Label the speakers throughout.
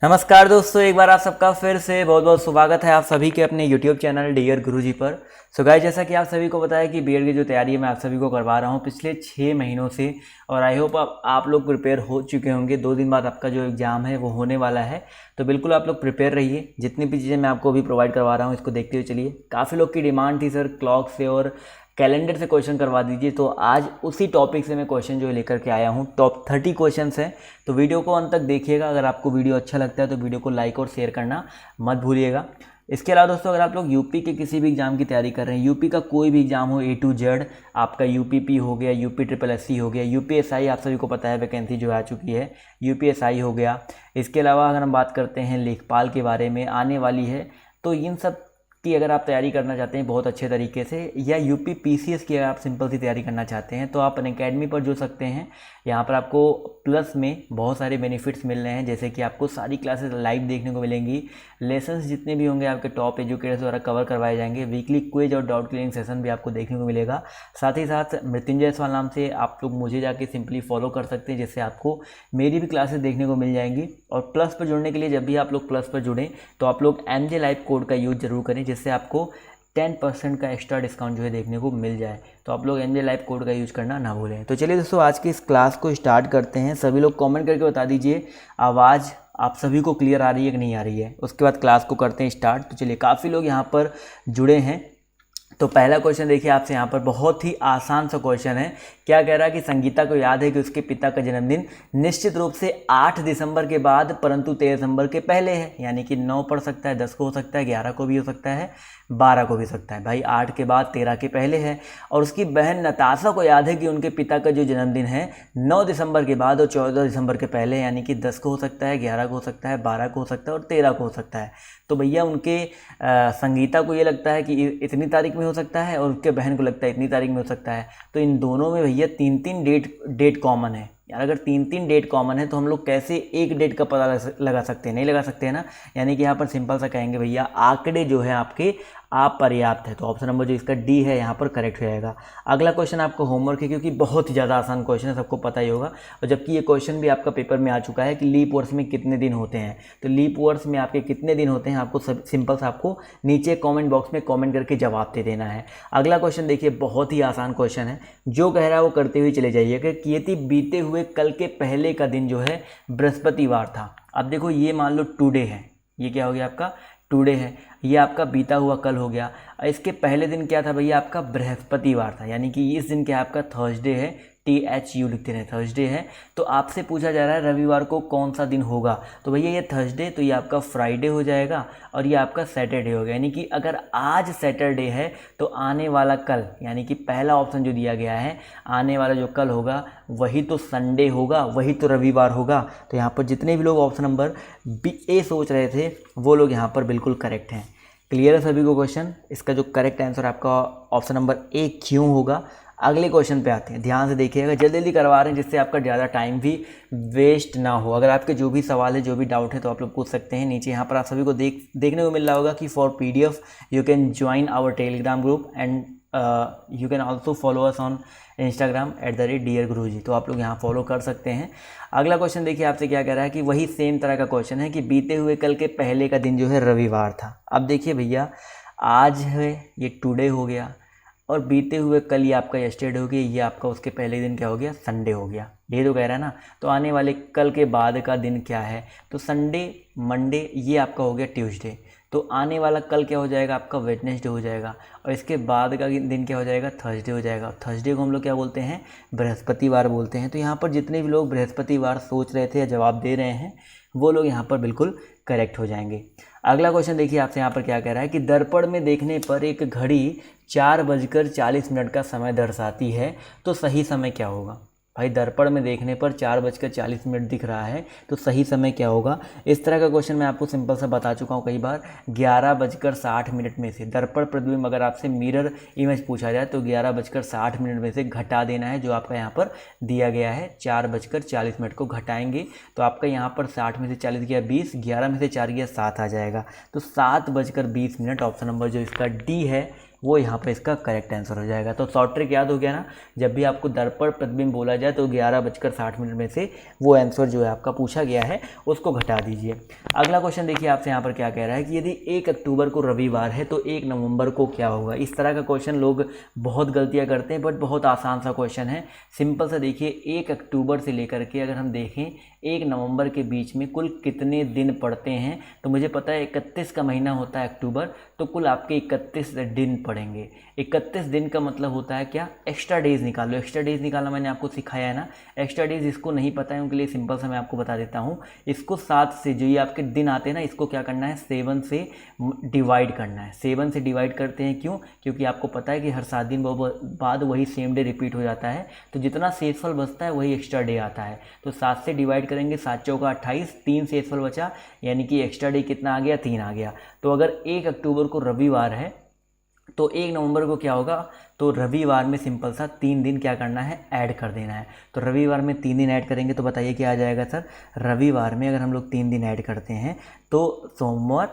Speaker 1: नमस्कार दोस्तों, एक बार आप सबका फिर से बहुत बहुत स्वागत है आप सभी के अपने YouTube चैनल डियर गुरुजी पर। सो गाइस, जैसा कि आप सभी को पता है कि बीएड की जो तैयारी है मैं आप सभी को करवा रहा हूं पिछले 6 महीनों से। और आई होप आप लोग प्रिपेयर हो चुके होंगे। 2 दिन बाद आपका जो एग्ज़ाम है वो होने वाला है, तो बिल्कुल आप लोग प्रिपेयर रहिए। जितनी भी चीज़ें मैं आपको अभी प्रोवाइड करवा रहा हूँ इसको देखते हुए चलिए। काफ़ी लोग की डिमांड थी सर क्लॉक से और कैलेंडर से क्वेश्चन करवा दीजिए, तो आज उसी टॉपिक से मैं क्वेश्चन जो है लेकर के आया हूँ। टॉप 30 क्वेश्चंस हैं, तो वीडियो को अंत तक देखिएगा। अगर आपको वीडियो अच्छा लगता है तो वीडियो को लाइक और शेयर करना मत भूलिएगा। इसके अलावा दोस्तों, अगर आप लोग यूपी के किसी भी एग्जाम की तैयारी कर रहे हैं, यूपी का कोई भी एग्जाम हो A to Z, आपका यूपीपी हो गया, यूपी ट्रिपल एस सी हो गया, यूपीएसआई आप सभी को पता है वैकेंसी जो आ चुकी है, यूपीएसआई हो गया। इसके अलावा अगर हम बात करते हैं लेखपाल के बारे में आने वाली है, तो इन सब की अगर आप तैयारी करना चाहते हैं बहुत अच्छे तरीके से, या यूपी पीसीएस की अगर आप सिंपल सी तैयारी करना चाहते हैं, तो आप अनअकैडमी पर जुड़ सकते हैं। यहाँ पर आपको प्लस में बहुत सारे बेनिफिट्स मिल रहे हैं, जैसे कि आपको सारी क्लासेस लाइव देखने को मिलेंगी। लेसन्स जितने भी होंगे आपके टॉप एजुकेटर्स द्वारा कवर करवाए जाएंगे। वीकली क्विज और डाउट क्लियरिंग सेशन भी आपको देखने को मिलेगा। साथ ही साथ मृत्युंजय सवाल नाम से आप लोग मुझे जाके सिंपली फॉलो कर सकते हैं, जिससे आपको मेरी भी क्लासेस देखने को मिल जाएंगी। और प्लस पर जुड़ने के लिए जब भी आप लोग प्लस पर जुड़ें तो आप लोग MJ लाइव कोड का यूज़ जरूर करें, जिससे आपको 10% का एक्स्ट्रा डिस्काउंट जो है देखने को मिल जाए। तो आप लोग MJ लाइव कोड का यूज़ करना ना भूलें। तो चलिए दोस्तों, आज की इस क्लास को स्टार्ट करते हैं। सभी लोग कमेंट करके बता दीजिए आवाज़ आप सभी को क्लियर आ रही है कि नहीं आ रही है। उसके बाद क्लास को करते हैं स्टार्ट। तो चलिए, काफ़ी लोग यहाँ पर जुड़े हैं। तो पहला क्वेश्चन देखिए आपसे यहाँ पर, बहुत ही आसान सा क्वेश्चन है। क्या कह रहा है कि संगीता को याद है कि उसके पिता का जन्मदिन निश्चित रूप से 8 दिसंबर के बाद परंतु 13 दिसंबर के पहले है। यानी कि 9 पढ़ सकता है, 10 को हो सकता है, 11 को भी हो सकता है, 12 को भी हो सकता है। भाई 8 के बाद 13 के पहले है। और उसकी बहन नताशा को याद है कि उनके पिता का जो जन्मदिन है 9 दिसंबर के बाद और 14 दिसंबर के पहले, यानी कि 10 को हो सकता है, 11 को हो सकता है, 12 को हो सकता है और 13 को हो सकता है। तो भैया उनके संगीता को ये लगता है कि इतनी तारीख में हो सकता है और उसके बहन को लगता है इतनी तारीख में हो सकता है। तो इन दोनों में भैया 3-3 डेट कॉमन है। यार अगर 3-3 डेट कॉमन है तो हम लोग कैसे एक डेट का पता लगा सकते हैं? नहीं लगा सकते हैं ना। यानी कि यहाँ पर सिंपल सा कहेंगे भैया आंकड़े जो है आपके अपर्याप्त है। तो ऑप्शन नंबर जो इसका डी है यहाँ पर करेक्ट हो जाएगा। अगला क्वेश्चन आपको होमवर्क है, क्योंकि बहुत ही ज़्यादा आसान क्वेश्चन है, सबको पता ही होगा। और जबकि ये क्वेश्चन भी आपका पेपर में आ चुका है कि लीप ईयर्स में कितने दिन होते हैं। तो लीप ईयर्स में आपके कितने दिन होते हैं, आपको सिंपल सा आपको नीचे कॉमेंट बॉक्स में कॉमेंट करके जवाब दे देना है। अगला क्वेश्चन देखिए, बहुत ही आसान क्वेश्चन है। जो कह रहा है वो करते हुए चले जाइए कि कियति बीते हुए कल के पहले का दिन जो है बृहस्पतिवार था। अब देखो ये मान लो टुडे है, ये क्या हो गया आपका टुडे है, ये आपका बीता हुआ कल हो गया। इसके पहले दिन क्या था भैया आपका बृहस्पतिवार था। यानी कि इस दिन क्या आपका थर्सडे है, THU लिखते हैं, थर्सडे है। तो आपसे पूछा जा रहा है रविवार को कौन सा दिन होगा। तो भैया ये थर्सडे, तो ये आपका फ्राइडे हो जाएगा और ये आपका सैटरडे हो गया। यानी कि अगर आज सैटरडे है तो आने वाला कल, यानी कि पहला ऑप्शन जो दिया गया है, आने वाला जो कल होगा वही तो संडे होगा, वही तो रविवार होगा। तो यहाँ पर जितने भी लोग ऑप्शन नंबर A सोच रहे थे वो लोग यहाँ पर बिल्कुल करेक्ट हैं। क्लियर है सभी को क्वेश्चन? इसका जो करेक्ट आंसर आपका ऑप्शन नंबर A क्यों होगा। अगले क्वेश्चन पे आते हैं, ध्यान से देखिएगा, जल्दी जल्दी करवा रहे हैं जिससे आपका ज़्यादा टाइम भी वेस्ट ना हो। अगर आपके जो भी सवाल है, जो भी डाउट है, तो आप लोग पूछ सकते हैं। नीचे यहाँ पर आप सभी को देखने को मिल रहा होगा कि for PDF you can join our Telegram group and you can also follow us on Instagram @dearguruji। तो आप लोग यहाँ फॉलो कर सकते हैं। अगला क्वेश्चन देखिए आपसे क्या कह रहा है कि वही सेम तरह का क्वेश्चन है कि बीते हुए कल के पहले का दिन जो है रविवार था। अब देखिए भैया, आज है ये टुडे हो गया और बीते हुए कल ये आपका यस्टरडे हो गया, ये आपका उसके पहले दिन क्या हो गया, संडे हो गया। ये तो कह रहा है ना। तो आने वाले कल के बाद का दिन क्या है, तो संडे, मंडे, ये आपका हो गया ट्यूसडे। तो आने वाला कल क्या हो जाएगा आपका वेडनेसडे हो जाएगा और इसके बाद का दिन क्या हो जाएगा, थर्सडे हो जाएगा। थर्सडे को हम लोग क्या बोलते हैं, बृहस्पतिवार बोलते हैं। तो यहाँ पर जितने भी लोग बृहस्पतिवार सोच रहे थे या जवाब दे रहे हैं वो लोग यहाँ पर बिल्कुल करेक्ट हो जाएंगे। अगला क्वेश्चन देखिए आपसे यहाँ पर क्या कह रहा है कि दर्पण में देखने पर एक घड़ी 4:40 का समय दर्शाती है, तो सही समय क्या होगा। भाई दर्पण में देखने पर 4:40 दिख रहा है, तो सही समय क्या होगा। इस तरह का क्वेश्चन मैं आपको सिंपल सा बता चुका हूँ कई बार। 11:60 में से दर्पण प्रतिबिंब अगर आपसे मिरर इमेज पूछा जाए तो 11:60 में से घटा देना है जो आपका यहाँ पर दिया गया है। 4:40 को घटाएंगे तो आपका यहाँ पर 60 में से 40 गया 20, 11 में से 4 गया 7 आ जाएगा। तो 7:20 ऑप्शन नंबर जो इसका डी है वो यहाँ पर इसका करेक्ट आंसर हो जाएगा। तो शॉर्ट ट्रिक याद हो गया ना, जब भी आपको दर्पण प्रतिबिंब बोला जाए तो 11:60 में से वो आंसर जो है आपका पूछा गया है उसको घटा दीजिए। अगला क्वेश्चन देखिए आपसे यहाँ पर क्या कह रहा है कि यदि 1 अक्टूबर को रविवार है तो 1 नवंबर को क्या होगा। इस तरह का क्वेश्चन लोग बहुत गलतियाँ करते हैं, बट बहुत आसान सा क्वेश्चन है, सिंपल सा। देखिए 1 अक्टूबर से लेकर के अगर हम देखें 1 नवंबर के बीच में कुल कितने दिन पड़ते हैं, तो मुझे पता है 31 का महीना होता है अक्टूबर, तो कुल आपके 31 दिन पड़ेंगे। 31 दिन का मतलब होता है क्या, एक्स्ट्रा डेज निकालो। एक्स्ट्रा डेज निकालना मैंने आपको सिखाया है ना। एक्स्ट्रा डेज इसको नहीं पता है उनके लिए सिंपल सा मैं आपको बता देता हूँ। इसको 7 से, जो ये आपके दिन आते हैं ना, इसको क्या करना है, 7 से डिवाइड करना है। 7 से डिवाइड करते हैं क्यों, क्योंकि आपको पता है कि हर 7 दिन बाद वही सेम डे रिपीट हो जाता है, तो जितना शेषफल बचता है वही एक्स्ट्रा डे आता है। तो 7 से डिवाइड करेंगे, 7 चौका 28, 3 शेषफल बचा, यानी कि एक्स्ट्रा डे कितना आ गया, 3 आ गया। तो अगर 1 अक्टूबर को रविवार है तो 1 नवंबर को क्या होगा, तो रविवार में सिंपल सा 3 दिन क्या करना है, ऐड कर देना है। तो रविवार में 3 दिन ऐड करेंगे तो बताइए क्या आ जाएगा सर। रविवार में अगर हम लोग 3 दिन ऐड करते हैं तो सोमवार,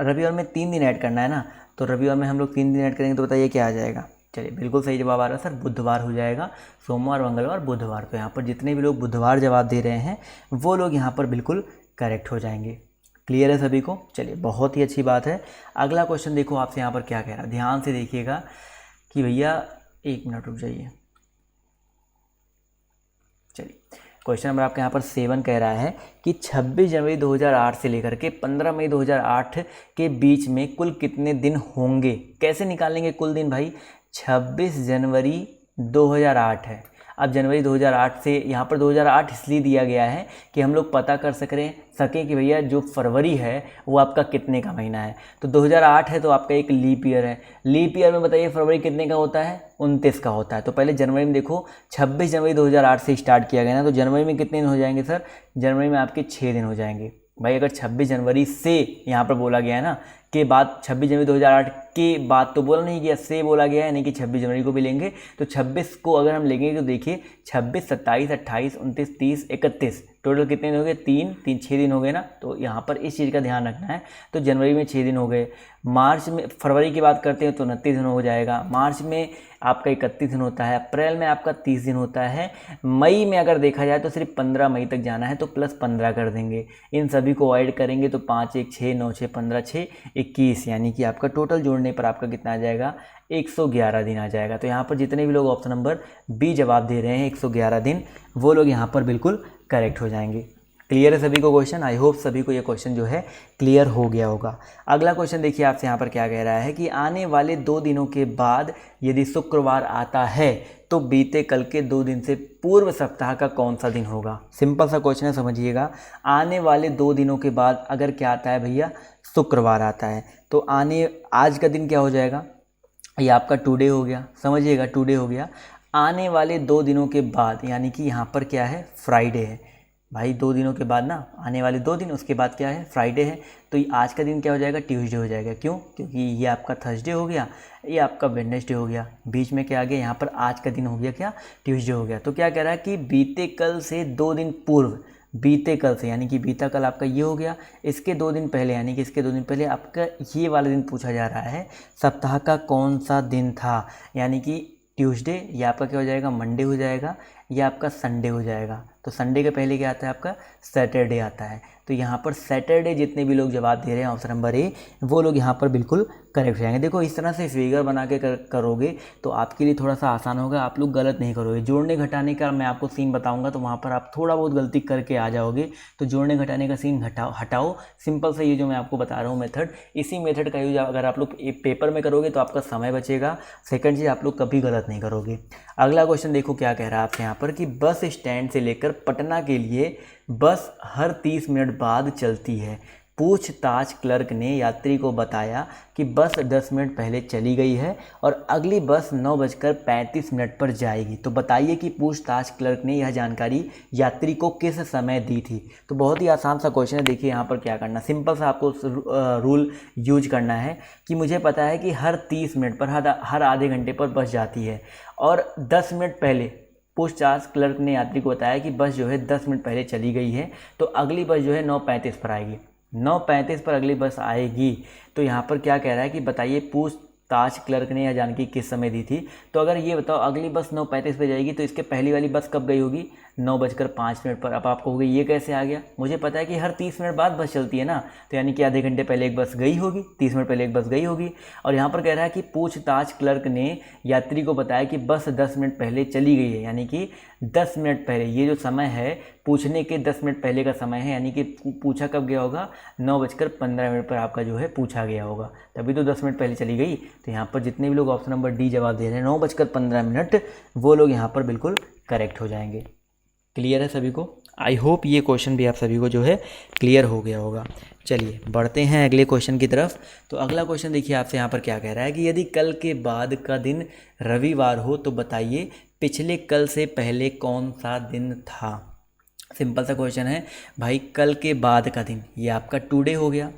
Speaker 1: रविवार में 3 दिन ऐड करना है ना, तो रविवार में हम लोग 3 दिन ऐड करेंगे तो बताइए क्या आ जाएगा। चलिए बिल्कुल सही जवाब आ रहा है सर, बुधवार हो जाएगा। सोमवार, मंगलवार, बुधवार। तो यहाँ पर जितने भी लोग बुधवार जवाब दे रहे हैं वो लोग यहाँ पर बिल्कुल करेक्ट हो जाएंगे। क्लियर है सभी को। चलिए बहुत ही अच्छी बात है। अगला क्वेश्चन देखो आपसे यहाँ पर क्या कह रहा है, ध्यान से देखिएगा कि भैया 1 मिनट रुक जाइए। चलिए क्वेश्चन नंबर आपके यहाँ पर 7 कह रहा है कि 26 जनवरी 2008 से लेकर के 15 मई 2008 के बीच में कुल कितने दिन होंगे। कैसे निकालेंगे कुल दिन भाई, 26 जनवरी 2008 है। अब जनवरी 2008 से यहाँ पर 2008 इसलिए दिया गया है कि हम लोग पता कर सकें कि भैया जो फरवरी है वो आपका कितने का महीना है। तो 2008 है तो आपका एक लीप ईयर है। लीप ईयर में बताइए फरवरी कितने का होता है, 29 का होता है। तो पहले जनवरी में देखो 26 जनवरी 2008 से स्टार्ट किया गया ना, तो जनवरी में कितने दिन हो जाएंगे सर, जनवरी में आपके 6 दिन हो जाएंगे। भाई अगर 26 जनवरी से यहाँ पर बोला गया है ना के बाद, 26 जनवरी 2008 के बाद तो बोला नहीं गया, से बोला गया है, यानी कि 26 जनवरी को भी लेंगे। तो 26 को अगर हम लेंगे तो देखिए 26, 27, 28, 29, 30, 31, टोटल कितने दिन हो गए, 6 दिन हो गए ना। तो यहाँ पर इस चीज़ का ध्यान रखना है। तो जनवरी में 6 दिन हो गए। मार्च में, फरवरी की बात करते हैं तो 29 दिन हो जाएगा। मार्च में आपका 31 दिन होता है। अप्रैल में आपका 30 दिन होता है। मई में अगर देखा जाए तो सिर्फ 15 मई तक जाना है, तो प्लस 15 कर देंगे। इन सभी को ऐड करेंगे तो 5, 1, 6, 9, 6, 15, 6, 21, यानी कि आपका टोटल जोड़ने पर आपका कितना आ जाएगा, 111 दिन आ जाएगा। तो यहाँ पर जितने भी लोग ऑप्शन नंबर बी जवाब दे रहे हैं 111 दिन, वो लोग यहाँ पर बिल्कुल करेक्ट हो जाएंगे। क्लियर है सभी को क्वेश्चन। आई होप सभी को ये क्वेश्चन जो है क्लियर हो गया होगा। अगला क्वेश्चन देखिए आपसे यहाँ पर क्या कह रहा है कि आने वाले 2 दिनों के बाद यदि शुक्रवार आता है तो बीते कल के 2 दिन से पूर्व सप्ताह का कौन सा दिन होगा। सिंपल सा क्वेश्चन है, समझिएगा। आने वाले 2 दिनों के बाद अगर क्या आता है भैया, शुक्रवार आता है, तो आज का दिन क्या हो जाएगा, ये आपका टुडे हो गया। समझिएगा टुडे हो गया। आने वाले 2 दिनों के बाद यानी कि यहाँ पर क्या है, फ्राइडे है भाई। 2 दिनों के बाद ना, आने वाले 2 दिन, उसके बाद क्या है, फ्राइडे है। तो आज का दिन क्या हो जाएगा, ट्यूसडे हो जाएगा। क्यों, क्योंकि ये आपका थर्सडे हो गया, ये आपका वेडनेसडे हो गया। बीच में क्या आ गया, यहाँ पर आज का दिन हो गया क्या, ट्यूसडे हो गया। तो क्या कह रहा है कि बीते कल से 2 दिन पूर्व, बीते कल से यानी कि बीता कल आपका ये हो गया, इसके 2 दिन पहले यानी कि इसके 2 दिन पहले आपका ये वाला दिन पूछा जा रहा है, सप्ताह का कौन सा दिन था। यानी कि ट्यूसडे, या आपका क्या हो जाएगा, मंडे हो जाएगा, या आपका संडे हो जाएगा। तो संडे के पहले क्या आता है, आपका सैटरडे आता है। तो यहाँ पर सैटरडे जितने भी लोग जवाब दे रहे हैं ऑप्शन नंबर ए, वो लोग यहाँ पर बिल्कुल करेक्ट हो जाएंगे। देखो इस तरह से फिगर बना के करोगे तो आपके लिए थोड़ा सा आसान होगा, आप लोग गलत नहीं करोगे। जोड़ने घटाने का मैं आपको सीन बताऊंगा तो वहाँ पर आप थोड़ा बहुत गलती करके आ जाओगे। तो जोड़ने घटाने का सीन हटाओ। सिंपल से ये जो मैं आपको बता रहा हूँ मेथड, इसी मेथड का यूज अगर आप लोग पेपर में करोगे तो आपका समय बचेगा। सेकंड चीज़, आप लोग कभी गलत नहीं करोगे। अगला क्वेश्चन देखो क्या कह रहा है आपसे यहाँ पर कि बस स्टैंड से लेकर पटना के लिए बस हर 30 मिनट बाद चलती है। पूछताछ क्लर्क ने यात्री को बताया कि बस 10 मिनट पहले चली गई है और अगली बस 9:35 पर जाएगी। तो बताइए कि पूछताछ क्लर्क ने यह जानकारी यात्री को किस समय दी थी। तो बहुत ही आसान सा क्वेश्चन है। देखिए यहाँ पर क्या करना, सिंपल सा आपको रूल यूज करना है कि मुझे पता है कि हर 30 मिनट पर, हर आधे घंटे पर बस जाती है और 10 मिनट पहले पूछताछ क्लर्क ने यात्री को बताया कि बस जो है 10 मिनट पहले चली गई है, तो अगली बस जो है 9:35 पर आएगी। 9:35 पर अगली बस आएगी। तो यहाँ पर क्या कह रहा है कि बताइए ताज क्लर्क ने या जानकी किस समय दी थी। तो अगर ये बताओ अगली बस 9:35 पे जाएगी तो इसके पहली वाली बस कब गई होगी? 9:05 पर। अब आप कहोगे ये कैसे आ गया? मुझे पता है कि हर 30 मिनट बाद बस चलती है ना, तो यानी कि आधे घंटे पहले एक बस गई होगी, 30 मिनट पहले एक बस गई होगी। और यहाँ पर कह रहा है कि पूछताछ क्लर्क ने यात्री को बताया कि बस 10 मिनट पहले चली गई है, यानी कि 10 मिनट पहले। ये जो समय है पूछने के 10 मिनट पहले का समय है, यानी कि पूछा कब गया होगा? 9:15 पर आपका जो है पूछा गया होगा, तभी तो 10 मिनट पहले चली गई। तो यहाँ पर जितने भी लोग ऑप्शन नंबर डी जवाब दे रहे हैं 9:15 वो लोग यहाँ पर बिल्कुल करेक्ट हो जाएंगे। क्लियर है सभी को? आई होप ये क्वेश्चन भी आप सभी को जो है क्लियर हो गया होगा। चलिए बढ़ते हैं अगले क्वेश्चन की तरफ। तो अगला क्वेश्चन देखिए आपसे यहाँ पर क्या कह रहा है कि यदि कल के बाद का दिन रविवार हो तो बताइए पिछले कल से पहले कौन सा दिन था। सिंपल सा क्वेश्चन है भाई, कल के बाद का दिन ये आपका टुडे हो गया,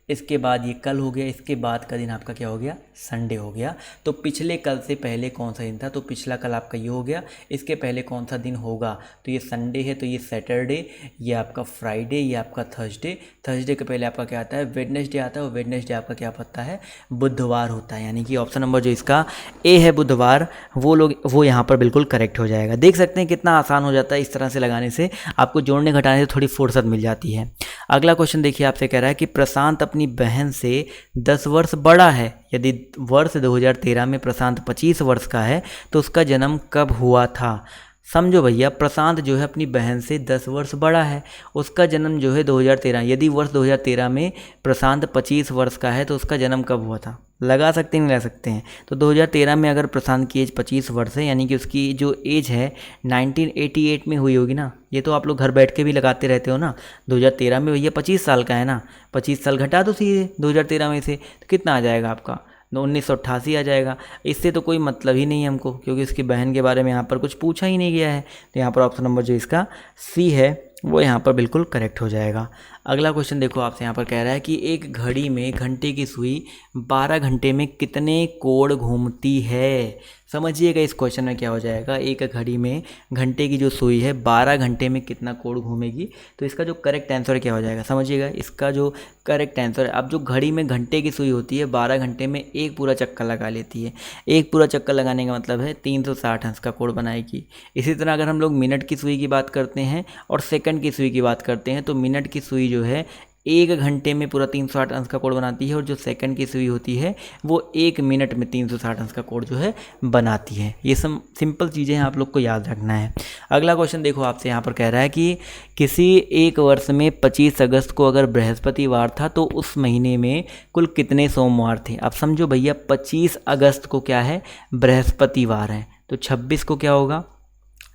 Speaker 1: इसके बाद ये कल हो गया, इसके बाद का दिन आपका क्या हो गया? संडे हो गया। तो पिछले कल से पहले कौन सा दिन था? तो पिछला कल आपका ये हो गया, इसके पहले कौन सा दिन होगा? तो ये संडे है, तो ये सैटरडे, ये आपका फ्राइडे, ये आपका थर्सडे। थर्सडे के पहले आपका क्या आता है? वेडनेसडे आता है, और वेडनेसडे आपका क्या पता है? बुधवार होता है। यानी कि ऑप्शन नंबर जो इसका ए है बुधवार, वो यहाँ पर बिल्कुल करेक्ट हो जाएगा। देख सकते हैं कितना आसान हो जाता है, इस तरह से लगाने से आपको जोड़ने घटाने से थोड़ी फुर्सत मिल जाती है। अगला क्वेश्चन देखिए आपसे कह रहा है कि प्रशांत अपनी बहन से 10 वर्ष बड़ा है। यदि वर्ष 2013 में प्रशांत 25 वर्ष का है तो उसका जन्म कब हुआ था? समझो भैया, प्रशांत जो है अपनी बहन से 10 वर्ष बड़ा है, उसका जन्म जो है 2013। यदि वर्ष 2013 में प्रशांत 25 वर्ष का है तो उसका जन्म कब हुआ था? लगा सकते हैं, नहीं लगा सकते हैं। तो 2013 में अगर प्रशांत की एज 25 वर्ष है, यानी कि उसकी जो एज है 1988 में हुई होगी ना। ये तो आप लोग घर बैठ के भी लगाते रहते हो ना। 2013 में भैया 25 साल का है ना, 25 साल घटा दो सीधे 2013 में से, तो कितना आ जाएगा आपका? 1988 आ जाएगा। इससे तो कोई मतलब ही नहीं है हमको, क्योंकि उसकी बहन के बारे में यहाँ पर कुछ पूछा ही नहीं गया है। तो यहाँ पर ऑप्शन नंबर जो इसका सी है वो यहाँ पर बिल्कुल करेक्ट हो जाएगा। अगला क्वेश्चन देखो आपसे यहाँ पर कह रहा है कि एक घड़ी में घंटे की सुई 12 घंटे में कितने कोण घूमती है। समझिएगा इस क्वेश्चन में क्या हो जाएगा। एक घड़ी में घंटे की जो सुई है 12 घंटे में कितना कोण घूमेगी। तो इसका जो करेक्ट आंसर क्या हो जाएगा, समझिएगा इसका जो करेक्ट आंसर है। अब जो घड़ी में घंटे की सुई होती है 12 घंटे में एक पूरा चक्कर लगा लेती है। एक पूरा चक्कर लगाने का मतलब है 360 अंश का कोण बनाएगी। इसी तरह अगर हम लोग मिनट की सुई की बात करते हैं और सेकंड की सुई की बात करते हैं तो मिनट की सुई जो है 1 घंटे में पूरा 360 अंश का कोण बनाती है, और जो सेकंड की सुई होती है वो 1 मिनट में 360 अंश का कोण जो है बनाती है। ये सब सिंपल चीज़ें हैं, आप लोग को याद रखना है। अगला क्वेश्चन देखो आपसे यहाँ पर कह रहा है कि किसी एक वर्ष में 25 अगस्त को अगर बृहस्पतिवार था तो उस महीने में कुल कितने सोमवार थे। अब समझो भैया 25 अगस्त को क्या है? बृहस्पतिवार है। तो 26 को क्या होगा?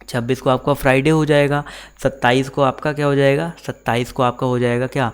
Speaker 1: 26 को आपका फ्राइडे हो जाएगा। 27 को आपका क्या हो जाएगा? 27 को आपका हो जाएगा क्या?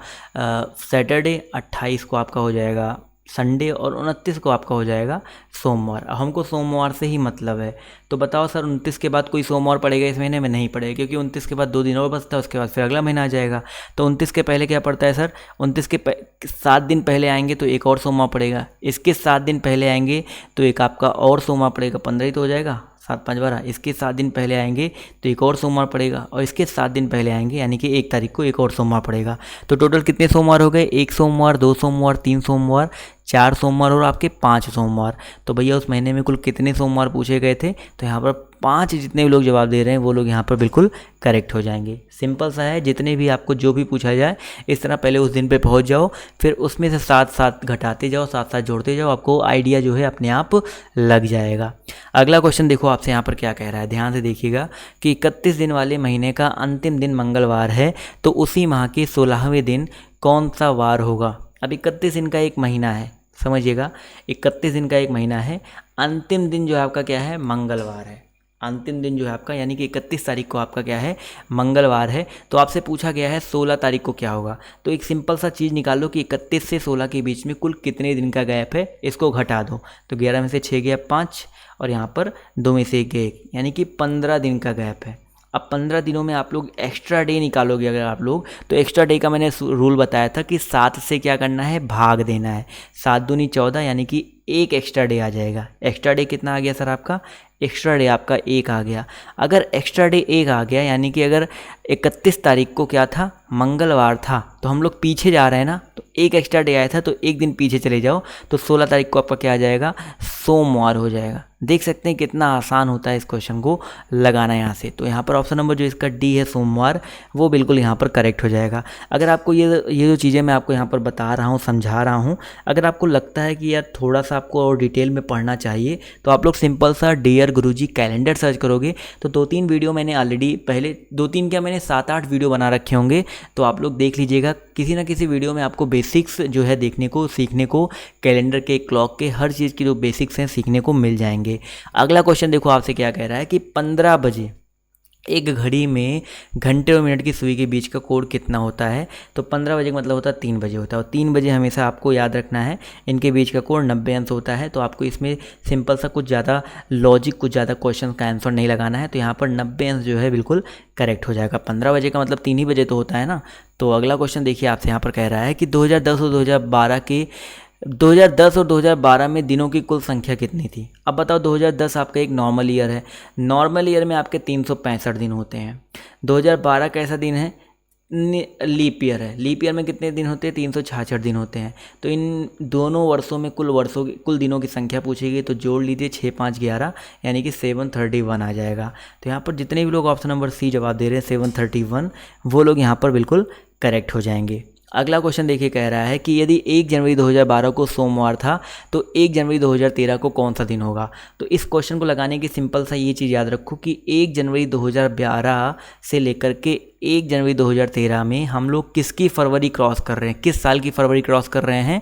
Speaker 1: सैटरडे। 28 को आपका हो जाएगा संडे, और 29 को आपका हो जाएगा सोमवार। अब हमको सोमवार से ही मतलब है, तो बताओ सर 29 के बाद कोई सोमवार पड़ेगा इस महीने में? नहीं पड़ेगा, क्योंकि 29 के बाद 2 दिन और बचता है, उसके बाद फिर अगला महीना आ जाएगा। तो 29 के पहले क्या पड़ता है सर? 29 के 7 दिन पहले आएंगे तो एक और सोमवार पड़ेगा। इसके 7 दिन पहले आएंगे तो एक आपका और सोमवार पड़ेगा, 15 ही तो हो जाएगा। 7 5 12। इसके 7 दिन पहले आएंगे तो एक और सोमवार पड़ेगा, और इसके 7 दिन पहले आएंगे यानी कि 1 तारीख को एक और सोमवार पड़ेगा। तो टोटल कितने सोमवार हो गए? 1 सोमवार, 2 सोमवार, 3 सोमवार, 4 सोमवार और आपके 5 सोमवार। तो भैया उस महीने में कुल कितने सोमवार पूछे गए थे? तो यहाँ पर 5 जितने भी लोग जवाब दे रहे हैं वो लोग यहाँ पर बिल्कुल करेक्ट हो जाएंगे। सिंपल सा है, जितने भी आपको जो भी पूछा जाए इस तरह पहले उस दिन पे पहुँच जाओ, फिर उसमें से 7 घटाते जाओ, 7 जोड़ते जाओ, आपको आइडिया जो है अपने आप लग जाएगा। अगला क्वेश्चन देखो आपसे यहाँ पर क्या कह रहा है, ध्यान से देखिएगा कि 31 दिन वाले महीने का अंतिम दिन मंगलवार है तो उसी माह के 16वें दिन कौन सा वार होगा। अब 31 दिन का एक महीना है, समझिएगा 31 दिन का एक महीना है, अंतिम दिन जो है आपका क्या है? मंगलवार है। अंतिम दिन जो है आपका यानी कि 31 तारीख को आपका क्या है? मंगलवार है। तो आपसे पूछा गया है 16 तारीख को क्या होगा। तो एक सिंपल सा चीज़ निकाल लो कि 31 से 16 के बीच में कुल कितने दिन का गैप है, इसको घटा दो। तो 11 में से 6 गया 5, और यहाँ पर 2 में से 1 गया 1, यानी कि 15 दिन का गैप है। अब 15 दिनों में आप लोग एक्स्ट्रा डे निकालोगे अगर आप लोग, तो एक्स्ट्रा डे का मैंने रूल बताया था कि 7 से क्या करना है? भाग देना है। 7 दूनी 14, यानी कि 1 एक्स्ट्रा डे आ जाएगा। एक्स्ट्रा डे कितना आ गया सर आपका? एक्स्ट्रा डे आपका 1 आ गया। अगर एक्स्ट्रा डे 1 आ गया यानी कि अगर 31 तारीख को क्या था? मंगलवार था, तो तो हम लोग पीछे जा रहे हैं ना, तो एक एक्स्ट्रा डे आया था तो एक दिन पीछे चले जाओ तो 16 तारीख को आपका क्या आ जाएगा, सोमवार हो जाएगा। देख सकते हैं कितना आसान होता है इस क्वेश्चन को लगाना यहाँ से। तो यहाँ पर ऑप्शन नंबर जो इसका डी है सोमवार, वो बिल्कुल यहाँ पर करेक्ट हो जाएगा। अगर आपको ये जो चीज़ें मैं आपको यहाँ पर बता रहा हूँ, समझा रहा हूँ, अगर आपको लगता है कि यार थोड़ा सा आपको और डिटेल में पढ़ना चाहिए तो आप लोग सिंपल सा डियर गुरुजी कैलेंडर सर्च करोगे तो 2-3 वीडियो मैंने ऑलरेडी पहले 2-3 क्या मैंने 7-8 वीडियो बना रखे होंगे, तो आप लोग देख लीजिएगा। किसी ना किसी वीडियो में आपको बेसिक्स जो है देखने को, सीखने को, कैलेंडर के, क्लॉक के, हर चीज़ की जो बेसिक्स हैं सीखने को मिल जाएंगे। अगला क्वेश्चन देखो आपसे क्या कह रहा है कि 15 बजे एक घड़ी में घंटे और मिनट की सुई के बीच का कोण कितना होता है। तो 15 बजे का मतलब होता है 3 बजे होता है, और 3 बजे हमेशा आपको याद रखना है इनके बीच का कोण 90 अंश होता है। तो आपको इसमें सिंपल सा कुछ ज़्यादा लॉजिक, कुछ ज़्यादा क्वेश्चन का आंसर नहीं लगाना है। तो यहाँ पर 90 अंश जो है बिल्कुल करेक्ट हो जाएगा। 15 बजे का मतलब 3 ही बजे तो होता है ना। तो अगला क्वेश्चन देखिए आपसे यहाँ पर कह रहा है कि 2010 और 2012 में दिनों की कुल संख्या कितनी थी। अब बताओ 2010 आपका एक नॉर्मल ईयर है, नॉर्मल ईयर में आपके 365 दिन होते हैं। 2012 कैसा दिन है, लीप ईयर है, लीप ईयर में कितने दिन होते हैं, 366 दिन होते हैं। तो इन दोनों वर्षों में कुल दिनों की संख्या पूछेगी तो जोड़ लीजिए 6 5 11 यानी कि 731 आ जाएगा। तो यहाँ पर जितने भी लोग ऑप्शन नंबर सी जवाब दे रहे हैं 731, वो लोग यहाँ पर बिल्कुल करेक्ट हो जाएंगे। अगला क्वेश्चन देखिए कह रहा है कि यदि 1 जनवरी 2012 को सोमवार था तो 1 जनवरी 2013 को कौन सा दिन होगा। तो इस क्वेश्चन को लगाने की सिंपल सा ये चीज़ याद रखो कि 1 जनवरी 2012 से लेकर के 1 जनवरी 2013 में हम लोग किसकी फरवरी क्रॉस कर रहे हैं, किस साल की फरवरी क्रॉस कर रहे हैं,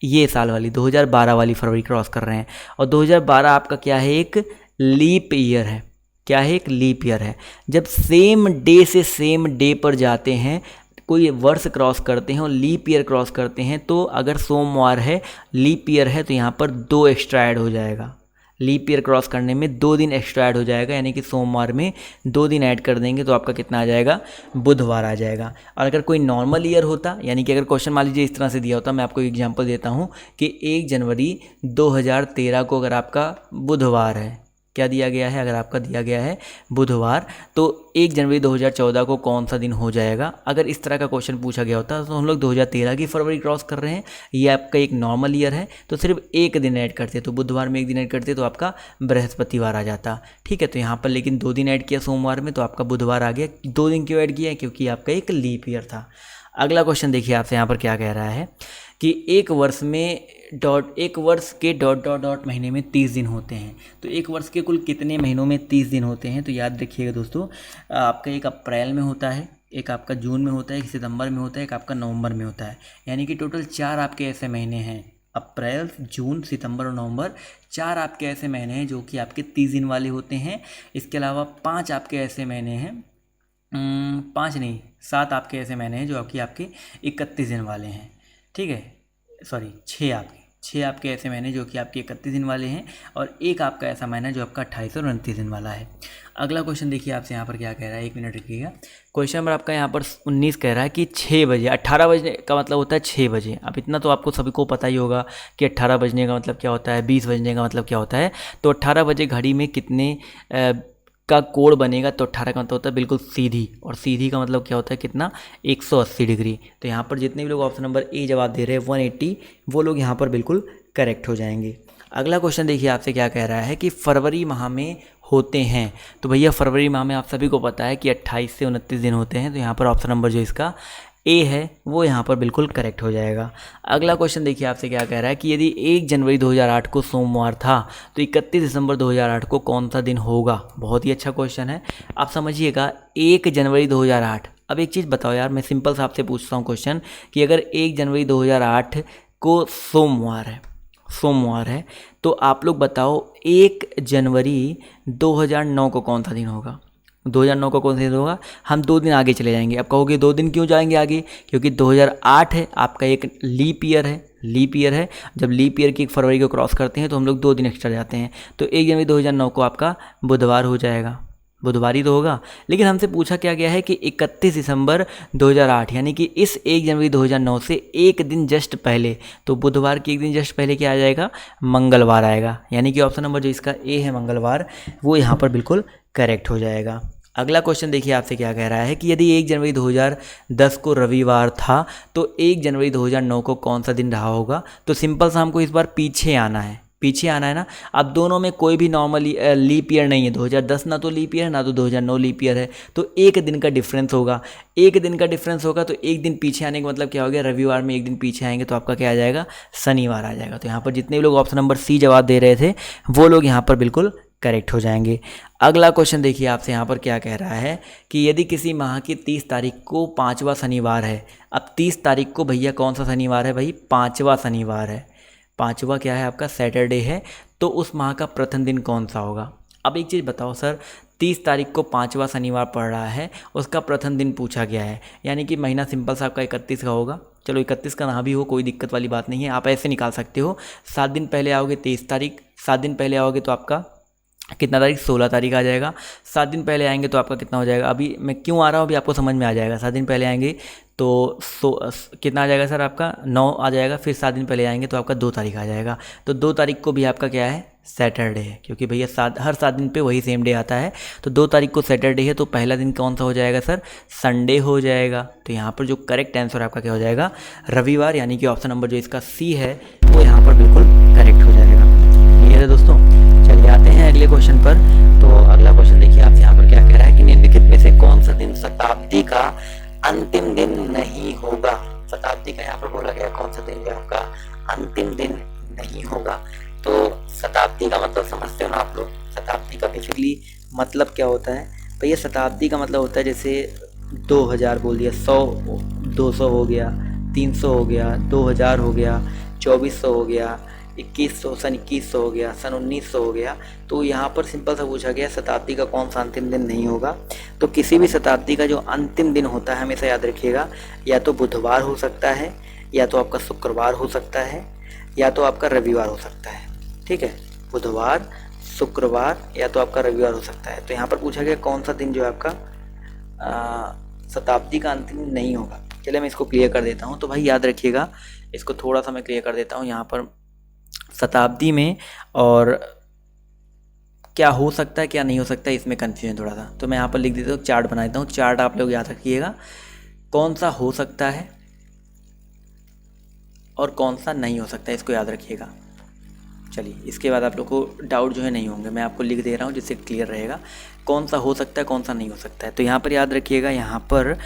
Speaker 1: ये साल वाली 2012 वाली फरवरी क्रॉस कर रहे हैं। और 2012 आपका क्या है, एक लीप ईयर है। क्या है, एक लीप ईयर है। जब सेम डे से सेम डे पर जाते हैं, कोई वर्ष क्रॉस करते हैं और लीप ईयर क्रॉस करते हैं, तो अगर सोमवार है, लीप ईयर है, तो यहाँ पर 2 एक्स्ट्रा ऐड हो जाएगा। लीप ईयर क्रॉस करने में 2 दिन एक्स्ट्रा ऐड हो जाएगा, यानी कि सोमवार में 2 दिन ऐड कर देंगे तो आपका कितना आ जाएगा, बुधवार आ जाएगा। और अगर कोई नॉर्मल ईयर होता, यानी कि अगर क्वेश्चन मान लीजिए इस तरह से दिया होता, मैं आपको एग्जांपल देता हूँ कि 1 जनवरी 2013 को अगर आपका बुधवार है, क्या दिया गया है, अगर आपका दिया गया है बुधवार, तो 1 जनवरी 2014 को कौन सा दिन हो जाएगा। अगर इस तरह का क्वेश्चन पूछा गया होता तो हम लोग 2013 की फरवरी क्रॉस कर रहे हैं, ये आपका एक नॉर्मल ईयर है, तो सिर्फ एक दिन ऐड करते, तो बुधवार में एक दिन ऐड करते तो आपका बृहस्पतिवार आ जाता। ठीक है, तो यहाँ पर लेकिन 2 दिन ऐड किया सोमवार में, तो आपका बुधवार आ गया। 2 दिन क्यों ऐड किया है, क्योंकि आपका एक लीप ईयर था। अगला क्वेश्चन देखिए आपसे यहाँ पर क्या कह रहा है कि एक वर्ष के डॉट महीने में 30 दिन होते हैं। तो एक वर्ष के कुल कितने महीनों में 30 दिन होते हैं। तो याद रखिएगा दोस्तों, आपका एक अप्रैल में होता है, एक आपका जून में होता है, एक सितंबर में होता है, एक आपका नवंबर में होता है। यानी कि टोटल 4 आपके ऐसे महीने हैं, अप्रैल, जून, सितंबर और नवंबर, 4 आपके ऐसे महीने हैं जो कि आपके 30 दिन वाले होते हैं। इसके अलावा 5 आपके ऐसे महीने हैं, 5 नहीं 7 आपके ऐसे महीने हैं जो आपके 31 दिन वाले हैं। ठीक है, सॉरी 6 आपके ऐसे महीने जो कि आपके 31 दिन वाले हैं, और एक आपका ऐसा महीना जो आपका 28 और 29 दिन वाला है। अगला क्वेश्चन देखिए आपसे यहाँ पर क्या कह रहा है, 1 मिनट रखिएगा। क्वेश्चन नंबर आपका यहाँ पर 19 कह रहा है कि 6 बजे, 18 बजे का मतलब होता है 6 बजे। अब इतना तो आपको सभी को पता ही होगा कि 18 बजने का मतलब क्या होता है, 20 बजने का मतलब क्या होता है। तो 18 बजे घड़ी में कितने का कोण बनेगा। तो 18 का मतलब होता है बिल्कुल सीधी, और सीधी का मतलब क्या होता है, कितना, 180 डिग्री। तो यहाँ पर जितने भी लोग ऑप्शन नंबर ए जवाब दे रहे हैं 180, वो लोग यहाँ पर बिल्कुल करेक्ट हो जाएंगे। अगला क्वेश्चन देखिए आपसे क्या कह रहा है कि फरवरी माह में होते हैं। तो भैया फरवरी माह में आप सभी को पता है कि 28 से 29 दिन होते हैं। तो यहाँ पर ऑप्शन नंबर जो इसका ए है वो यहाँ पर बिल्कुल करेक्ट हो जाएगा। अगला क्वेश्चन देखिए आपसे क्या कह रहा है कि यदि 1 जनवरी 2008 को सोमवार था तो 31 दिसंबर 2008 को कौन सा दिन होगा। बहुत ही अच्छा क्वेश्चन है, आप समझिएगा। 1 जनवरी 2008, अब एक चीज़ बताओ यार, मैं सिंपल सा आपसे पूछता हूँ क्वेश्चन कि अगर 1 जनवरी 2008 को सोमवार है तो आप लोग बताओ 1 जनवरी 2009 को कौन सा दिन होगा। 2009 को कौन सा दिन होगा। हम 2 दिन आगे चले जाएंगे। अब कहोगे 2 दिन क्यों जाएंगे आगे, क्योंकि 2008 है आपका एक लीप ईयर है। जब लीप ईयर की 1 फरवरी को क्रॉस करते हैं तो हम लोग 2 दिन एक्स्ट्रा जाते हैं। तो 1 जनवरी 2009 को आपका बुधवार हो जाएगा, बुधवार ही तो होगा। लेकिन हमसे पूछा क्या गया है कि 31 दिसंबर 2008, यानी कि इस 1 जनवरी 2009 से एक दिन जस्ट पहले, तो बुधवार के एक दिन जस्ट पहले क्या आ जाएगा, मंगलवार आएगा। यानी कि ऑप्शन नंबर जो इसका ए है मंगलवार, वो यहाँ पर बिल्कुल करेक्ट हो जाएगा। अगला क्वेश्चन देखिए आपसे क्या कह रहा है कि यदि 1 जनवरी 2010 को रविवार था तो 1 जनवरी 2009 को कौन सा दिन रहा होगा। तो सिंपल सा हमको इस बार पीछे आना है, पीछे आना है ना। अब दोनों में कोई भी नॉर्मली लीप ईयर नहीं है, 2010 ना तो लीप ईयर है ना तो 2009 लीप ईयर है, तो एक दिन का डिफरेंस होगा। एक दिन का डिफरेंस होगा तो एक दिन पीछे आने का मतलब क्या हो गया, रविवार में एक दिन पीछे आएंगे तो आपका क्या आ जाएगा, शनिवार आ जाएगा। तो यहाँ पर जितने भी लोग ऑप्शन नंबर सी जवाब दे रहे थे वो लोग यहाँ पर बिल्कुल करेक्ट हो जाएंगे। अगला क्वेश्चन देखिए आपसे यहाँ पर क्या कह रहा है कि यदि किसी माह की 30 तारीख को 5वां शनिवार है। अब 30 तारीख को भैया कौन सा शनिवार है भाई, 5वां शनिवार है। 5वां क्या है आपका, सैटरडे है। तो उस माह का प्रथम दिन कौन सा होगा। अब एक चीज़ बताओ सर, 30 तारीख को 5वां शनिवार पड़ रहा है, उसका प्रथम दिन पूछा गया है, यानी कि महीना सिंपल सा आपका 31 का होगा। चलो 31 का ना भी हो कोई दिक्कत वाली बात नहीं है, आप ऐसे निकाल सकते हो। 7 दिन पहले आओगे 23 तारीख, 7 दिन पहले आओगे तो आपका कितना तारीख, 16 तारीख आ जाएगा। 7 दिन पहले आएंगे तो आपका कितना हो जाएगा, अभी मैं क्यों आ रहा हूँ अभी आपको समझ में आ जाएगा। 7 दिन पहले आएंगे तो कितना आ जाएगा सर आपका 9 आ जाएगा। फिर 7 दिन पहले आएंगे तो आपका 2 तारीख आ जाएगा। तो 2 तारीख को भी आपका क्या है, सैटरडे है, क्योंकि भैया हर 7 दिन पे वही सेम डे आता है। तो 2 तारीख को सैटरडे है, तो पहला दिन कौन सा हो जाएगा सर, संडे हो जाएगा। तो यहाँ पर जो करेक्ट आंसर आपका क्या हो जाएगा, रविवार, यानी कि ऑप्शन नंबर जो इसका सी है वो यहाँ पर बिल्कुल करेक्ट हो जाएगा। क्लियर है दोस्तों। चलिए आते हैं अगले क्वेश्चन पर। तो अगला क्वेश्चन देखिए आप यहाँ पर क्या कह रहा है कि निम्नलिखित में से कौन सा दिन शताब्दी का अंतिम दिन नहीं होगा। शताब्दी का यहाँ पर बोला गया कौन सा दिन आपका अंतिम दिन नहीं होगा। तो शताब्दी का मतलब समझते हो ना आप लोग। शताब्दी का बेसिकली मतलब क्या होता है भैया, शताब्दी का मतलब होता है जैसे 2000 बोल दिया, 100 200 हो गया, 300 हो गया, 2000 हो गया, 2400 हो गया, 2100 सन 2100 हो गया, सन 1900 हो गया। तो यहाँ पर सिंपल सा पूछा गया शताब्दी का कौन सा अंतिम दिन नहीं होगा। तो किसी भी शताब्दी का जो अंतिम दिन होता है हमेशा याद रखिएगा, या तो बुधवार हो सकता है, या तो आपका शुक्रवार हो सकता है, या तो आपका रविवार हो सकता है। ठीक है, बुधवार, शुक्रवार या तो आपका रविवार हो सकता है। तो यहाँ पर पूछा गया कौन सा दिन जो है आपका शताब्दी का अंतिम दिन नहीं होगा। चलिए मैं इसको क्लियर कर देता हूँ। तो भाई याद रखिएगा, इसको थोड़ा सा मैं क्लियर कर देता हूँ। यहाँ पर शताब्दी में और क्या हो सकता है क्या नहीं हो सकता है इसमें कन्फ्यूजन थोड़ा सा, तो मैं यहाँ पर लिख देता हूँ, चार्ट बना देता हूँ। चार्ट आप लोग याद रखिएगा कौन सा हो सकता है और कौन सा नहीं हो सकता है, इसको याद रखिएगा। चलिए इसके बाद आप लोग को डाउट जो है नहीं होंगे, मैं आपको लिख दे रहा हूँ जिससे क्लियर रहेगा कौन सा हो सकता है कौन सा नहीं हो सकता है। तो यहाँ पर याद रखिएगा, यहाँ पर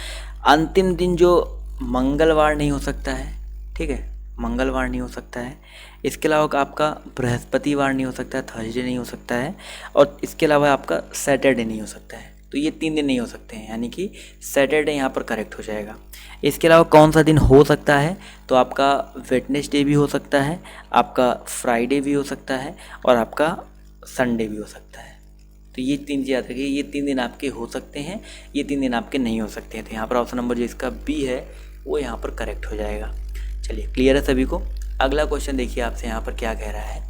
Speaker 1: अंतिम दिन जो मंगलवार नहीं हो सकता है, ठीक है, मंगलवार नहीं हो सकता है। इसके अलावा आपका बृहस्पतिवार नहीं हो सकता है, थर्सडे नहीं हो सकता है, और इसके अलावा आपका सैटरडे नहीं हो सकता है। तो ये 3 दिन नहीं हो सकते हैं, यानी कि सैटरडे यहाँ पर करेक्ट हो जाएगा। इसके अलावा कौन सा दिन हो सकता है, तो आपका वेडनेसडे भी हो सकता है, आपका फ्राइडे भी हो सकता है, और आपका संडे भी हो सकता है। तो ये 3 चीज़ याद रखिए, ये 3 दिन आपके हो सकते हैं, ये 3 दिन आपके नहीं हो सकते हैं। तो यहाँ पर ऑप्शन नंबर जो इसका बी है वो यहाँ पर करेक्ट हो जाएगा। चलिए क्लियर है सभी को। अगला क्वेश्चन देखिए आपसे यहाँ पर क्या कह रहा है,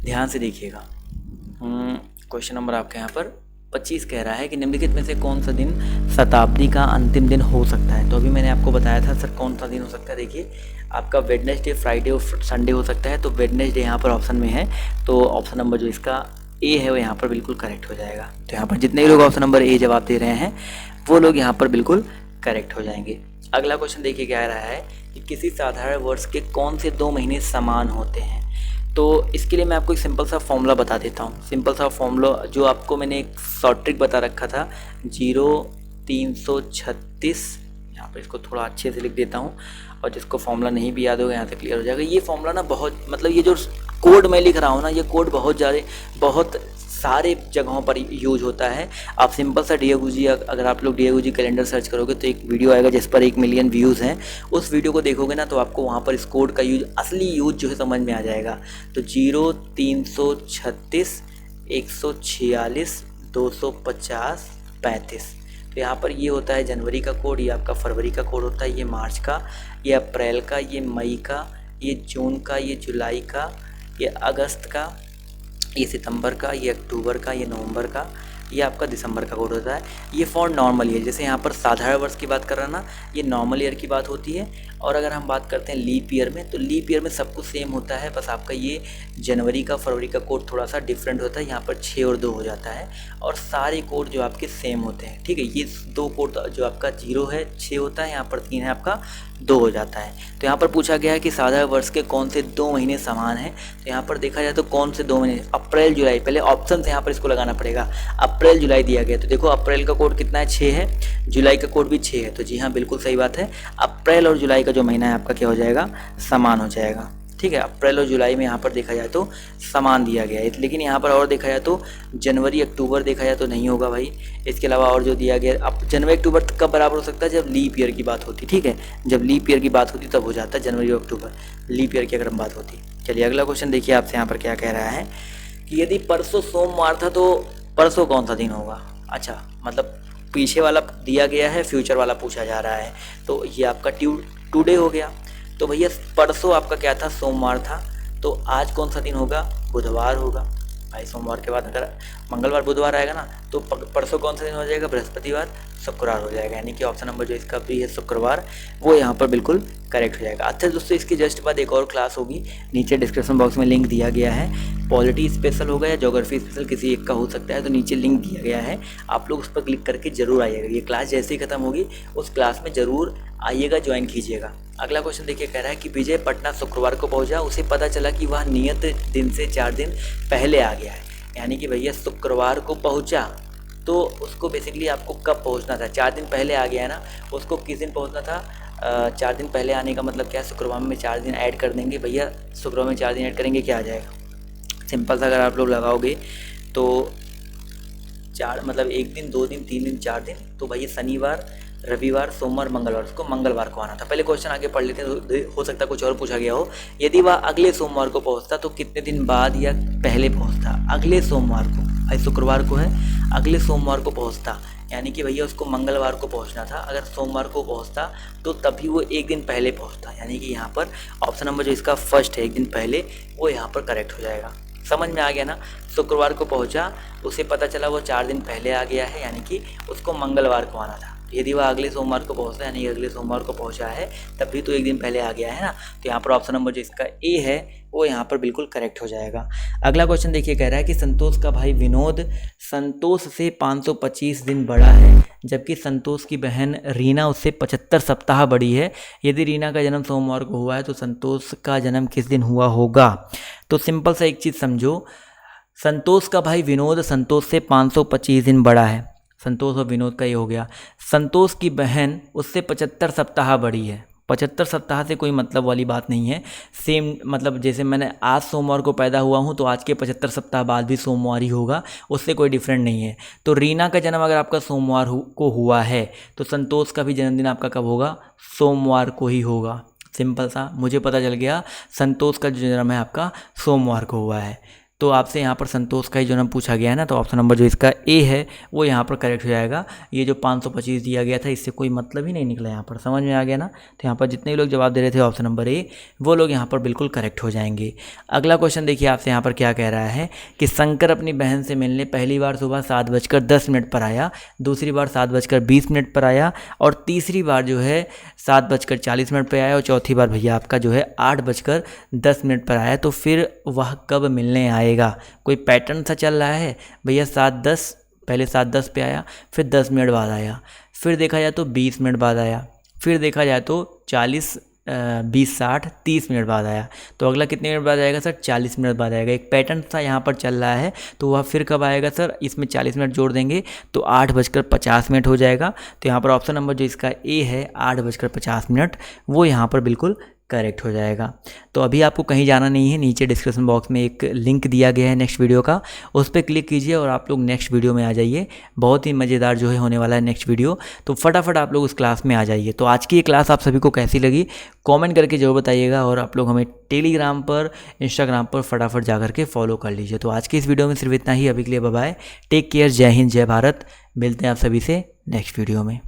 Speaker 1: ध्यान से देखिएगा। क्वेश्चन नंबर आपके यहाँ पर 25 कह रहा है कि निम्नलिखित में से कौन सा दिन शताब्दी का अंतिम दिन हो सकता है। तो अभी मैंने आपको बताया था सर कौन सा दिन हो सकता है। देखिए आपका वेडनेसडे, फ्राइडे और संडे हो सकता है। तो वेडनेसडे यहाँ पर ऑप्शन में है, तो ऑप्शन नंबर जो इसका ए है वो यहाँ पर बिल्कुल करेक्ट हो जाएगा। तो यहाँ पर जितने लोग ऑप्शन नंबर ए जवाब दे रहे हैं वो लोग यहाँ पर बिल्कुल करेक्ट हो जाएंगे। अगला क्वेश्चन देखिए क्या आ रहा है कि किसी साधारण वर्ष के कौन से 2 महीने समान होते हैं। तो इसके लिए मैं आपको एक सिंपल सा फॉर्मूला बता देता हूँ। सिंपल सा फॉर्मूला जो आपको मैंने एक शॉर्ट ट्रिक बता रखा था, 0-336। यहाँ पर इसको थोड़ा अच्छे से लिख देता हूँ, और जिसको फॉर्मूला नहीं भी याद होगा यहाँ से क्लियर हो जाएगा। ये फॉर्मूला ना बहुत, मतलब ये जो कोड मैं लिख रहा हूँ ना, ये कोड बहुत सारे जगहों पर यूज होता है। आप सिंपल सा DIAGURUJI, अगर आप लोग DIAGURUJI कैलेंडर सर्च करोगे तो एक वीडियो आएगा जिस पर 1 मिलियन व्यूज़ हैं। उस वीडियो को देखोगे ना तो आपको वहाँ पर इस कोड का यूज, असली यूज जो है समझ में आ जाएगा। तो 0-336 146 250 35। तो यहाँ पर ये होता है जनवरी का कोड, ये आपका फरवरी का कोड होता है, ये मार्च का, ये अप्रैल का, ये मई का, ये जून का, ये जुलाई का, ये अगस्त का, ये सितंबर का, ये अक्टूबर का, ये नवंबर का, ये आपका दिसंबर का कोड होता है। ये फॉर नॉर्मल ईयर, जैसे यहाँ पर साधारण वर्ष की बात कर रहा ना, ये नॉर्मल ईयर की बात होती है। और अगर हम बात करते हैं लीप ईयर में, तो लीप ईयर में सब कुछ सेम होता है, बस आपका ये जनवरी का फरवरी का कोड थोड़ा सा डिफरेंट होता है। यहाँ पर 6 और 2 हो जाता है, और सारे कोड जो आपके सेम होते हैं, ठीक है। ये 2 कोड जो आपका 0 है 6 होता है, यहाँ पर 3 है आपका 2 हो जाता है। तो यहाँ पर पूछा गया है कि साधारण वर्ष के कौन से 2 महीने समान हैं। तो यहाँ पर देखा जाए तो कौन से 2 महीने, अप्रैल जुलाई, पहले ऑप्शन से यहाँ पर इसको लगाना पड़ेगा। अप्रैल जुलाई दिया गया, तो देखो अप्रैल का कोड कितना है, 6 है, जुलाई का कोड भी 6 है। तो जी हाँ, बिल्कुल सही बात है, अप्रैल और जुलाई का जो महीना है आपका क्या हो जाएगा, समान हो जाएगा, ठीक है। अप्रैल और जुलाई में यहाँ पर देखा जाए तो समान दिया गया है, लेकिन यहाँ पर और देखा जाए तो जनवरी अक्टूबर देखा जाए तो नहीं होगा भाई। इसके अलावा और जो दिया गया, अब जनवरी अक्टूबर कब बराबर हो सकता है, जब लीप ईयर की बात होती, ठीक है। जब लीप ईयर की बात होती तब हो जाता है जनवरी और अक्टूबर, लीप ईयर की अगर हम बात होती। चलिए अगला क्वेश्चन देखिए आपसे यहाँ पर क्या कह रहा है कि यदि परसों सोमवार था तो परसों कौन सा दिन होगा। अच्छा, मतलब पीछे वाला दिया गया है, फ्यूचर वाला पूछा जा रहा है। तो ये आपका टुडे हो गया। तो भैया परसों आपका क्या था, सोमवार था, तो आज कौन सा दिन होगा, बुधवार होगा भाई। सोमवार के बाद अगर मंगलवार बुधवार आएगा ना, तो परसों कौन सा दिन हो जाएगा, बृहस्पतिवार, शुक्रवार हो जाएगा। यानी कि ऑप्शन नंबर जो इसका भी है शुक्रवार, वो यहाँ पर बिल्कुल करेक्ट हो जाएगा। अच्छा दोस्तों, इसके जस्ट बाद एक और क्लास होगी, नीचे डिस्क्रिप्शन बॉक्स में लिंक दिया गया है। पॉलिटी स्पेशल होगा या ज्योग्राफी स्पेशल, किसी एक का हो सकता है, तो नीचे लिंक दिया गया है, आप लोग उस पर क्लिक करके जरूर आइएगा। ये क्लास जैसे ही खत्म होगी उस क्लास में जरूर आइएगा, ज्वाइन कीजिएगा। अगला क्वेश्चन देखिए, कह रहा है कि विजय पटना शुक्रवार को पहुंचा, उसे पता चला कि वह नियत दिन से 4 दिन पहले आ गया है। यानी कि भैया शुक्रवार को पहुंचा, तो उसको बेसिकली आपको कब पहुंचना था, 4 दिन पहले आ गया है ना, उसको किस दिन पहुंचना था। 4 दिन पहले आने का मतलब क्या है, शुक्रवार में 4 दिन ऐड कर देंगे भैया, शुक्रवार में 4 दिन ऐड करेंगे, क्या आ जाएगा, सिंपल सा अगर आप लोग लगाओगे तो 4 मतलब 1 दिन 2 दिन 3 दिन 4 दिन, तो भैया शनिवार रविवार सोमवार मंगलवार, उसको मंगलवार को आना था। पहले क्वेश्चन आगे पढ़ लेते हैं, हो सकता है कुछ और पूछा गया हो। यदि वह अगले सोमवार को पहुंचता तो कितने दिन बाद या पहले पहुंचता। अगले सोमवार को, भाई शुक्रवार को है, अगले सोमवार को पहुंचता, यानी कि भैया उसको मंगलवार को पहुंचना था। अगर सोमवार को पहुंचता तो तभी वो 1 दिन पहले पहुंचता, यानी कि यहाँ पर ऑप्शन नंबर जो इसका फर्स्ट है 1 दिन पहले, वो यहाँ पर करेक्ट हो जाएगा। समझ में आ गया ना, शुक्रवार को पहुंचा, उसे पता चला वो 4 दिन पहले आ गया है, यानी कि उसको मंगलवार को आना था। यदि वह अगले सोमवार को पहुंचता, यानी अगले सोमवार को पहुंचा है, तभी तो 1 दिन पहले आ गया है ना। तो यहाँ पर ऑप्शन नंबर जो इसका ए है वो यहाँ पर बिल्कुल करेक्ट हो जाएगा। अगला क्वेश्चन देखिए, कह रहा है कि संतोष का भाई विनोद संतोष से 525 दिन बड़ा है, जबकि संतोष की बहन रीना उससे 75 सप्ताह बड़ी है। यदि रीना का जन्म सोमवार को हुआ है तो संतोष का जन्म किस दिन हुआ होगा। तो सिंपल सा एक चीज़ समझो, संतोष का भाई विनोद संतोष से 525 दिन बड़ा है, संतोष और विनोद का ये हो गया। संतोष की बहन उससे 75 सप्ताह बड़ी है। 75 सप्ताह से कोई मतलब वाली बात नहीं है, सेम मतलब जैसे मैंने आज सोमवार को पैदा हुआ हूँ तो आज के 75 सप्ताह बाद भी सोमवार ही होगा, उससे कोई डिफरेंट नहीं है। तो रीना का जन्म अगर आपका सोमवार को हुआ है तो संतोष का भी जन्मदिन आपका कब होगा, सोमवार को ही होगा। सिंपल सा, मुझे पता चल गया संतोष का जो जन्म है आपका सोमवार को हुआ है। तो आपसे यहाँ पर संतोष का ही जन्म पूछा गया है ना, तो ऑप्शन नंबर जो इसका ए है वो यहाँ पर करेक्ट हो जाएगा। ये जो 525 दिया गया था इससे कोई मतलब ही नहीं निकला, यहाँ पर समझ में आ गया ना। तो यहाँ पर जितने लोग जवाब दे रहे थे ऑप्शन नंबर ए, वो लोग यहाँ पर बिल्कुल करेक्ट हो जाएंगे। अगला क्वेश्चन देखिए आपसे यहाँ पर क्या कह रहा है कि शंकर अपनी बहन से मिलने पहली बार सुबह 7:10 पर आया, दूसरी बार 7:20 पर आया, और तीसरी बार जो है 7:40 पर आया, और चौथी बार भैया आपका जो है 8:10 पर आया। तो फिर वह कब मिलने आएगा, कोई पैटर्न सा चल रहा है भैया। 7:10 पहले 7:10 पे आया, फिर 10 मिनट बाद आया, फिर देखा जाए तो 20 मिनट बाद आया, फिर देखा जाए तो 40 20 60 30 मिनट बाद आया। तो अगला कितने मिनट बाद आएगा सर, 40 मिनट बाद आएगा। एक पैटर्न सा यहाँ पर चल रहा है, तो वह फिर कब आएगा सर, इसमें 40 मिनट जोड़ देंगे तो 8:50 हो जाएगा। तो यहाँ पर ऑप्शन नंबर जो इसका ए है 8:50, वो यहाँ पर बिल्कुल करेक्ट हो जाएगा। तो अभी आपको कहीं जाना नहीं है, नीचे डिस्क्रिप्शन बॉक्स में एक लिंक दिया गया है नेक्स्ट वीडियो का, उस पर क्लिक कीजिए और आप लोग नेक्स्ट वीडियो में आ जाइए। बहुत ही मज़ेदार जो है होने वाला है नेक्स्ट वीडियो, तो फटाफट आप लोग उस क्लास में आ जाइए। तो आज की ये क्लास आप सभी को कैसी लगी कमेंट करके जरूर बताइएगा, और आप लोग हमें टेलीग्राम पर इंस्टाग्राम पर फटाफट जा करके फॉलो कर लीजिए। तो आज की इस वीडियो में सिर्फ इतना ही, अभी के लिए बाय बाय, टेक केयर, जय हिंद जय भारत। मिलते हैं आप सभी से नेक्स्ट वीडियो में।